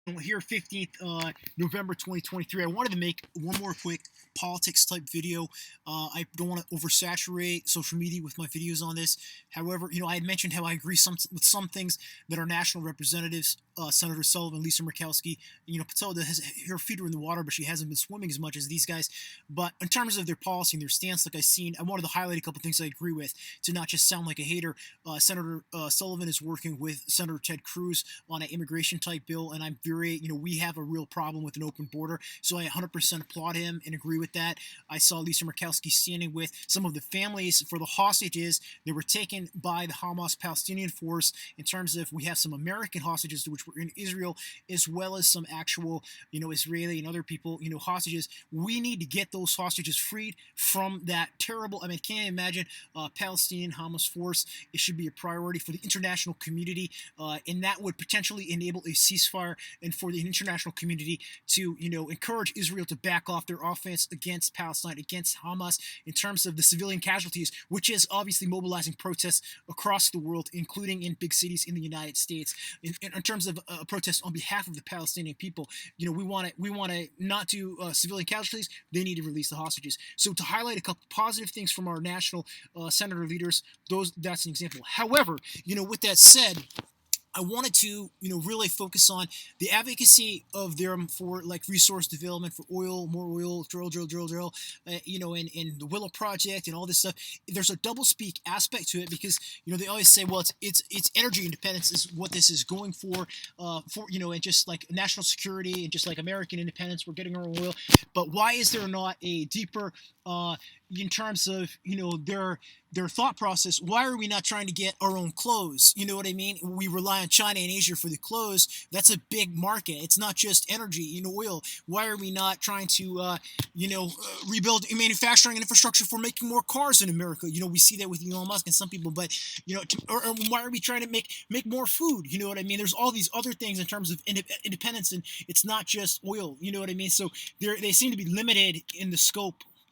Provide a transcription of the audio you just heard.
Here, 15th November 2023. I wanted to make one more quick politics type video. I don't want to oversaturate social media with my videos on this. However, I had mentioned how I agree with some things that our national representatives, Senator Sullivan, Lisa Murkowski, Patel has her feet are in the water, but she hasn't been swimming as much as these guys. But in terms of their policy and their stance, like I wanted to highlight a couple things I agree with to not just sound like a hater. Senator Sullivan is working with Senator Ted Cruz on an immigration type bill, and I'm very, we have a real problem with an open border, so I 100% applaud him and agree with that. I saw Lisa Murkowski standing with some of the families for the hostages that were taken by the Hamas Palestinian force. In terms of, we have some American hostages which were in Israel, as well as some actual, Israeli and other people, hostages. We need to get those hostages freed from that terrible. I mean, can't imagine Palestinian Hamas force. It should be a priority for the international community, and that would potentially enable a ceasefire and for the international community to, encourage Israel to back off their offense against Palestine, against Hamas, in terms of the civilian casualties, which is obviously mobilizing protests across the world, including in big cities in the United States. In terms of protests on behalf of the Palestinian people, we want to not do civilian casualties. They need to release the hostages. So to highlight a couple positive things from our national senator leaders, that's an example. However, with that said, I wanted to, really focus on the advocacy of them for like resource development, for oil, more oil, drill, and the Willow Project and all this stuff. There's a double speak aspect to it because, they always say, well, it's energy independence is what this is going for, and just like national security and just like American independence, we're getting our oil. But why is there not a deeper, in terms of, their thought process, why are we not trying to get our own clothes? You know what I mean? We rely on China and Asia for the clothes. That's a big market. It's not just energy, oil. Why are we not trying to, rebuild manufacturing and infrastructure for making more cars in America? We see that with Elon Musk and some people, but, or why are we trying to make more food? You know what I mean? There's all these other things in terms of independence, and it's not just oil. You know what I mean? So they seem to be limited in the scope